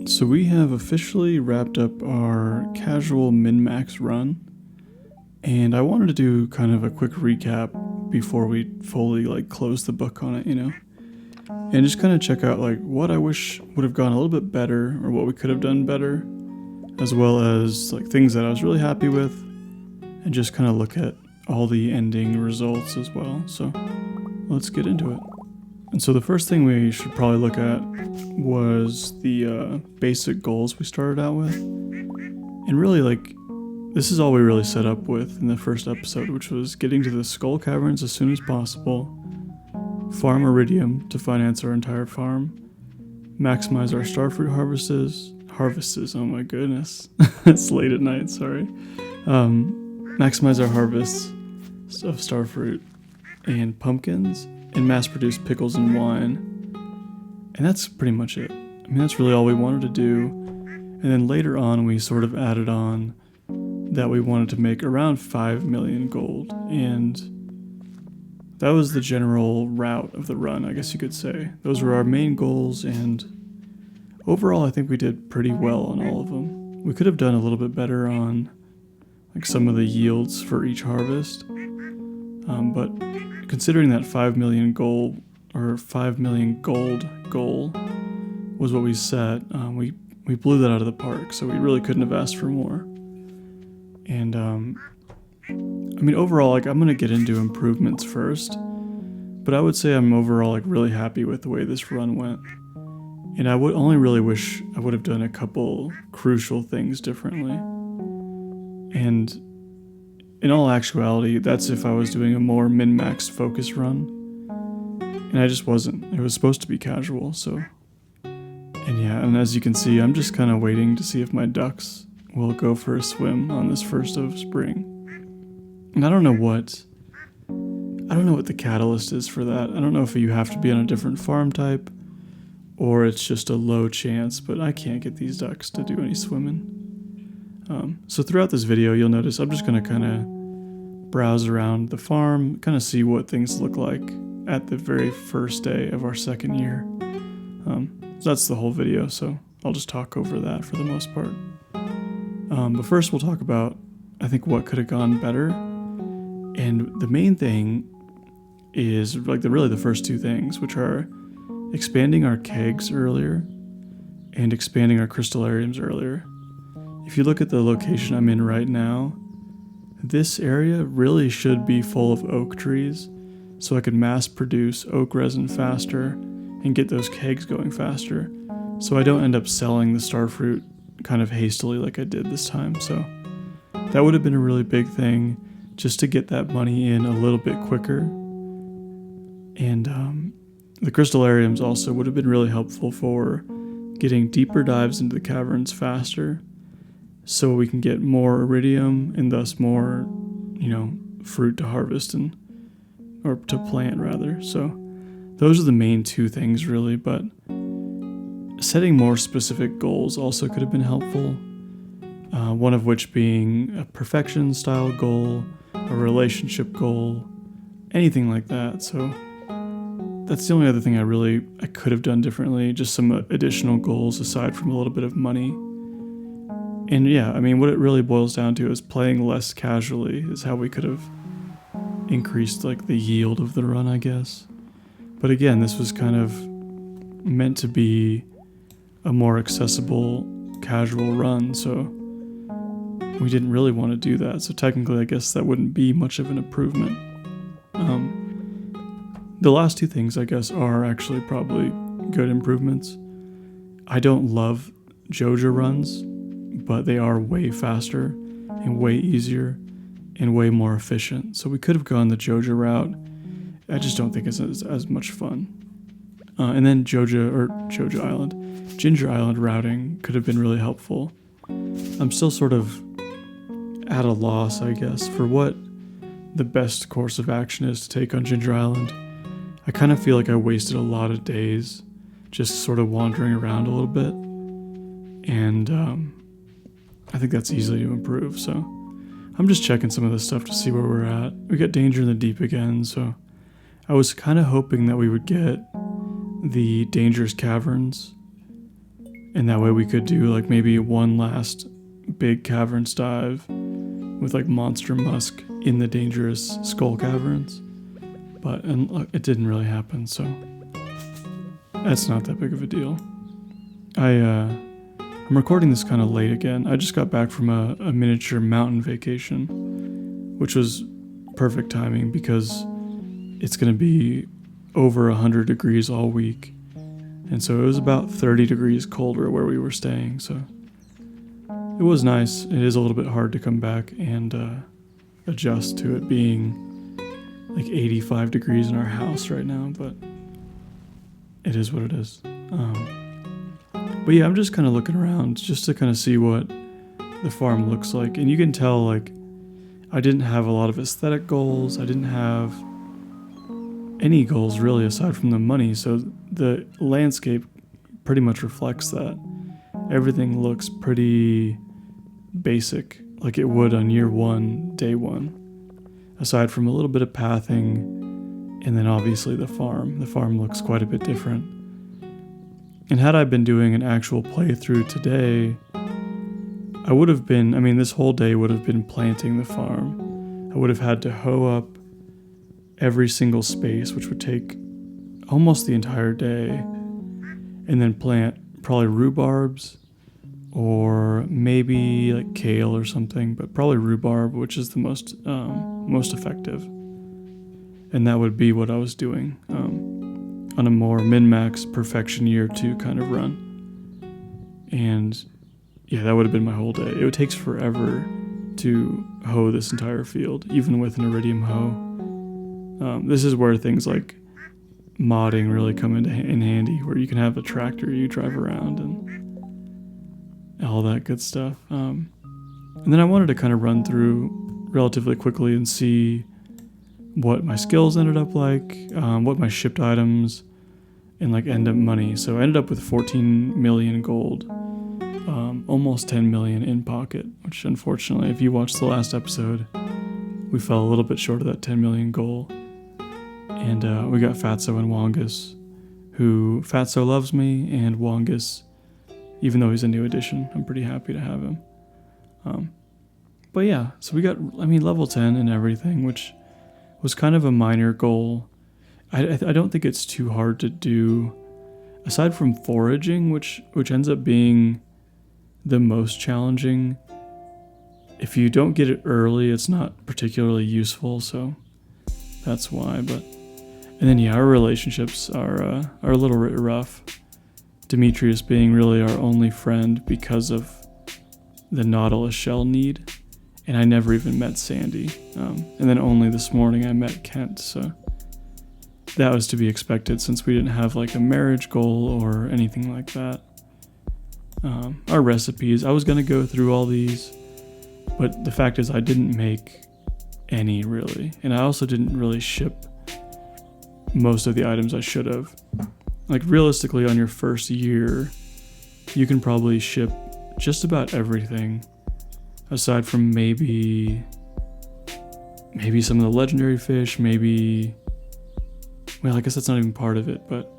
So we have officially wrapped up our casual MinMax run, and I wanted to do kind of a quick recap before we fully close the book on it, and just kind of check out what I wish would have gone a little bit better or what we could have done better, as well as things that I was really happy with, and just kind of look at all the ending results as well. So let's get into it. And so the first thing we should probably look at was the basic goals we started out with. And really, this is all we really set up with in the first episode, which was getting to the skull caverns as soon as possible, farm iridium to finance our entire farm, maximize our starfruit harvests, oh my goodness, it's late at night, sorry. Maximize our harvests of starfruit and pumpkins, and mass-produce pickles and wine. And that's pretty much it. I mean, that's really all we wanted to do. And then later on, we sort of added on that we wanted to make around 5 million gold. And that was the general route of the run, I guess you could say. Those were our main goals, and overall, I think we did pretty well on all of them. We could have done a little bit better on some of the yields for each harvest. But considering that 5 million gold goal was what we set, we blew that out of the park, so we really couldn't have asked for more. And I mean, overall, I'm gonna get into improvements first, but I would say I'm overall really happy with the way this run went. And I would only really wish I would have done a couple crucial things differently. And in all actuality, that's if I was doing a more min-max focus run. And I just wasn't. It was supposed to be casual, so. And as you can see, I'm just kind of waiting to see if my ducks will go for a swim on this first of spring. And I don't know what the catalyst is for that. I don't know if you have to be on a different farm type, or it's just a low chance, but I can't get these ducks to do any swimming. So throughout this video, you'll notice I'm just going to kind of browse around the farm, kind of see what things look like at the very first day of our second year. So that's the whole video, so I'll just talk over that for the most part. But first we'll talk about, I think, what could have gone better. And the main thing is really the first two things, which are expanding our kegs earlier and expanding our crystallariums earlier. If you look at the location I'm in right now, this area really should be full of oak trees, so I could mass produce oak resin faster and get those kegs going faster, so I don't end up selling the starfruit kind of hastily like I did this time. So that would have been a really big thing, just to get that money in a little bit quicker. And the crystallariums also would have been really helpful for getting deeper dives into the caverns faster, so we can get more iridium and thus more, fruit to harvest or to plant rather. So those are the main two things really, but setting more specific goals also could have been helpful. One of which being a perfection style goal, a relationship goal, anything like that. So that's the only other thing I could have done differently, just some additional goals aside from a little bit of money. And yeah, I mean, what it really boils down to is playing less casually is how we could have increased the yield of the run, I guess. But again, this was kind of meant to be a more accessible, casual run, so we didn't really want to do that. So technically, I guess that wouldn't be much of an improvement. The last two things, I guess, are actually probably good improvements. I don't love Joja runs, but they are way faster and way easier and way more efficient. So we could have gone the Joja route. I just don't think it's as much fun. And then Ginger Island routing could have been really helpful. I'm still sort of at a loss, I guess, for what the best course of action is to take on Ginger Island. I kind of feel like I wasted a lot of days just sort of wandering around a little bit. And I think that's easy to improve, so I'm just checking some of this stuff to see where we're at. We got Danger in the Deep again, so I was kind of hoping that we would get the Dangerous Caverns And that way we could do like maybe one last big caverns dive with like monster musk in the dangerous skull caverns. But it didn't really happen, so that's not that big of a deal. I'm recording this kind of late again. I just got back from a miniature mountain vacation, which was perfect timing because it's going to be over 100 degrees all week. And so it was about 30 degrees colder where we were staying, so it was nice. It is a little bit hard to come back and adjust to it being like 85 degrees in our house right now, but it is what it is. But yeah, I'm just kind of looking around just to kind of see what the farm looks like. And you can tell, like, I didn't have a lot of aesthetic goals. I didn't have any goals really aside from the money. So the landscape pretty much reflects that. Everything looks pretty basic, like it would on year one, day one. Aside from a little bit of pathing, and then obviously the farm. The farm looks quite a bit different. And had I been doing an actual playthrough today, I would have been, this whole day would have been planting the farm. I would have had to hoe up every single space, which would take almost the entire day, and then plant probably rhubarbs, or maybe like kale or something, but probably rhubarb, which is the most effective. And that would be what I was doing on a more MinMax perfection year 2 kind of run. And yeah, that would have been my whole day. It takes forever to hoe this entire field, even with an iridium hoe. This is where things like modding really come in handy, where you can have a tractor you drive around and all that good stuff. And then I wanted to kind of run through relatively quickly and see what my skills ended up like, what my shipped items, and like end up money. So I ended up with 14 million gold, almost 10 million in pocket, which unfortunately, if you watched the last episode, we fell a little bit short of that 10 million goal. And we got Fatso and Wongus, who Fatso loves me, and Wongus, even though he's a new addition, I'm pretty happy to have him. But yeah, so we got, level 10 and everything, which was kind of a minor goal. I don't think it's too hard to do, aside from foraging, which ends up being the most challenging. If you don't get it early, it's not particularly useful, so that's why. But and then yeah, our relationships are a little bit rough. Demetrius being really our only friend because of the Nautilus shell need, and I never even met Sandy. And then only this morning I met Kent, so that was to be expected since we didn't have like a marriage goal or anything like that. Our recipes, I was going to go through all these, but the fact is I didn't make any really, and I also didn't really ship most of the items I should have. Like realistically, on your first year, you can probably ship just about everything, aside from maybe some of the legendary fish, maybe, well, I guess that's not even part of it, but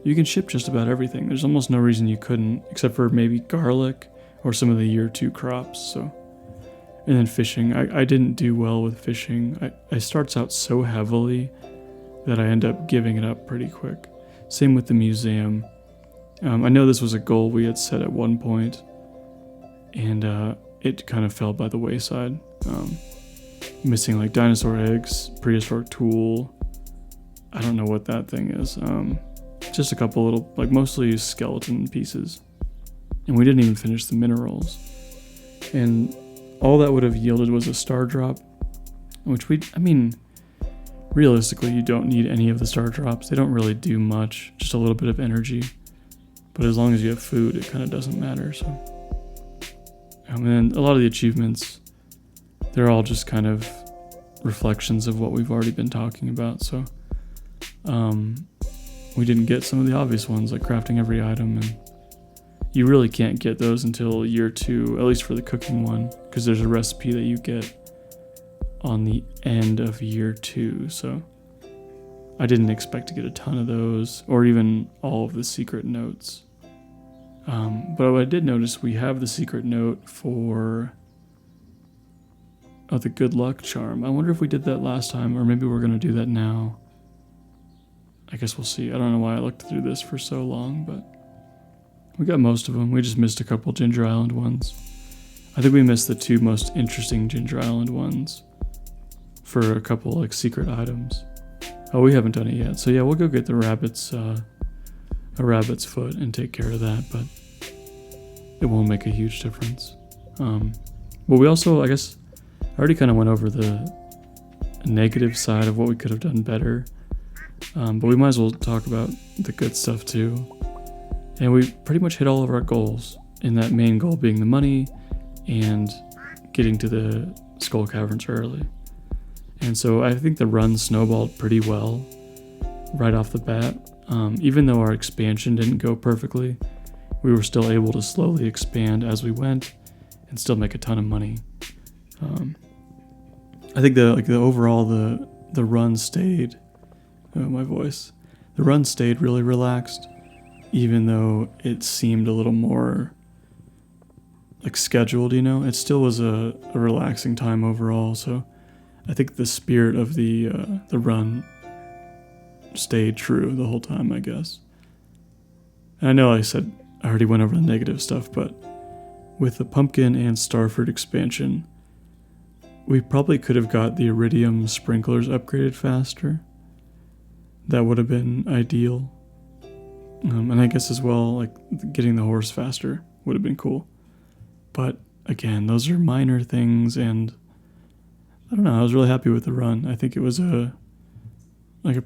you can ship just about everything. There's almost no reason you couldn't, except for maybe garlic or some of the year 2 crops. So, and then fishing, I didn't do well with fishing. I starts out so heavily that I end up giving it up pretty quick. Same with the museum. I know this was a goal we had set at one point, and it kind of fell by the wayside. Missing like dinosaur eggs, prehistoric tool. I don't know what that thing is. Just a couple little, like mostly skeleton pieces. And we didn't even finish the minerals. And all that would have yielded was a star drop, which realistically, you don't need any of the star drops. They don't really do much, just a little bit of energy. But as long as you have food, it kind of doesn't matter. So, and then a lot of the achievements, they're all just kind of reflections of what we've already been talking about. So, we didn't get some of the obvious ones, like crafting every item, and you really can't get those until year 2, at least for the cooking one, because there's a recipe that you get on the end of year 2, so I didn't expect to get a ton of those, or even all of the secret notes. But what I did notice, we have the secret note for the good luck charm. I wonder if we did that last time, or maybe we're going to do that now. I guess we'll see. I don't know why I looked through this for so long, but we got most of them. We just missed a couple Ginger Island ones. I think we missed the 2 most interesting Ginger Island ones for a couple like secret items. Oh, we haven't done it yet. So yeah, we'll go get the rabbit's a rabbit's foot and take care of that, but it won't make a huge difference. But we also, I guess, I already kind of went over the negative side of what we could have done better. But we might as well talk about the good stuff too. And we pretty much hit all of our goals, in that main goal being the money and getting to the skull caverns early. And so I think the run snowballed pretty well right off the bat. Even though our expansion didn't go perfectly, we were still able to slowly expand as we went and still make a ton of money. I think the overall the run stayed. Oh, my voice. The run stayed really relaxed, even though it seemed a little more like scheduled, you know? It still was a relaxing time overall, so I think the spirit of the run stayed true the whole time, I guess. And I know I said I already went over the negative stuff, but with the pumpkin and starfruit expansion, we probably could have got the iridium sprinklers upgraded faster. That would have been ideal. And I guess as well, like getting the horse faster would have been cool. But again, those are minor things, and I don't know, I was really happy with the run. I think it was a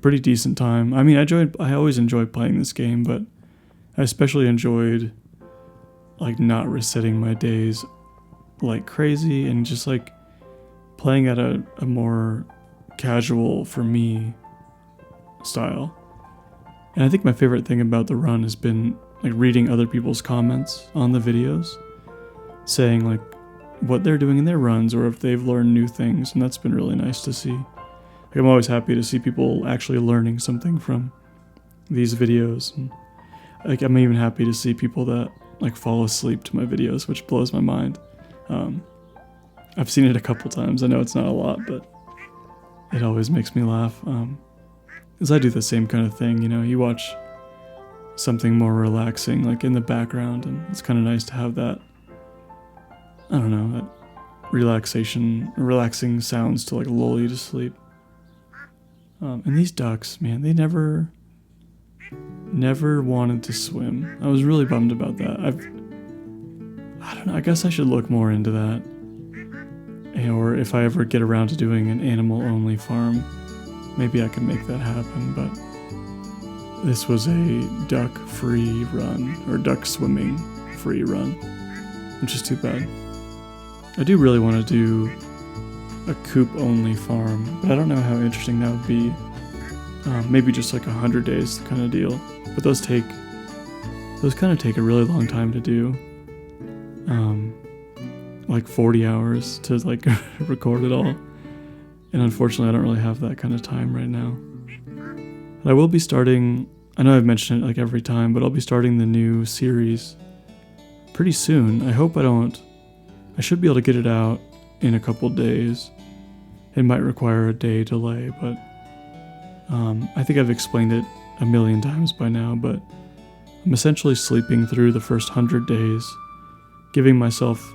pretty decent time. I mean, I always enjoy playing this game, but I especially enjoyed like not resetting my days like crazy and just like playing at a more casual, for me, style. And I think my favorite thing about the run has been like reading other people's comments on the videos, saying like what they're doing in their runs or if they've learned new things, and that's been really nice to see. Like, I'm always happy to see people actually learning something from these videos. And like I'm even happy to see people that like fall asleep to my videos, which blows my mind. I've seen it a couple times. I know it's not a lot, but it always makes me laugh. Because I do the same kind of thing, you know, you watch something more relaxing like in the background, and it's kind of nice to have that, I don't know, that relaxing sounds to like lull you to sleep. And these ducks, man, they never wanted to swim. I was really bummed about that. I don't know, I guess I should look more into that. Or if I ever get around to doing an animal-only farm, maybe I can make that happen, but this was a duck-free run, or duck-swimming-free run, which is too bad. I do really want to do a coop-only farm, but I don't know how interesting that would be. Maybe just like 100 days kind of deal, but those kind of take a really long time to do. Like 40 hours to like record it all. And unfortunately, I don't really have that kind of time right now. But I will be starting, I know I've mentioned it like every time, but I'll be starting the new series pretty soon. I hope I should be able to get it out in a couple days. It might require a day delay, but I think I've explained it a million times by now, but I'm essentially sleeping through the first 100 days, giving myself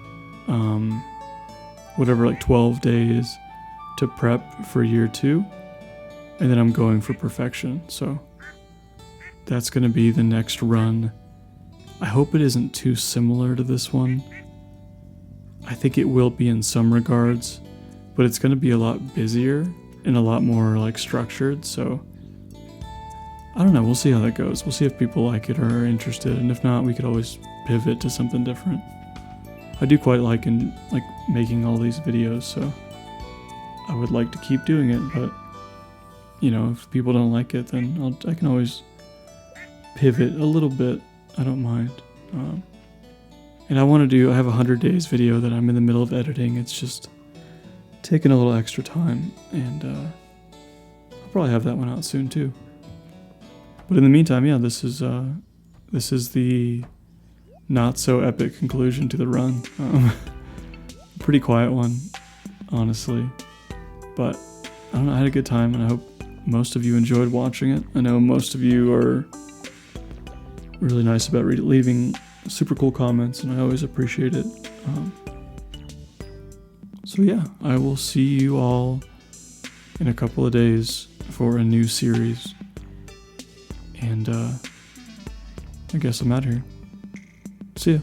like 12 days to prep for year 2, and then I'm going for perfection. So that's going to be the next run. I hope it isn't too similar to this one. I think it will be in some regards, but it's going to be a lot busier and a lot more like structured. So I don't know, we'll see how that goes. We'll see if people like it or are interested, and if not, we could always pivot to something different. I do quite like making all these videos, so I would like to keep doing it, but you know, if people don't like it, then I can always pivot a little bit. I don't mind. And I have a 100 days video that I'm in the middle of editing. It's just taking a little extra time, and I'll probably have that one out soon too. But in the meantime, yeah, this is the not so epic conclusion to the run. Pretty quiet one, honestly. But I don't know, I had a good time, and I hope most of you enjoyed watching it. I know most of you are really nice about leaving super cool comments, and I always appreciate it. So yeah, I will see you all in a couple of days for a new series. And I guess I'm out of here. See ya.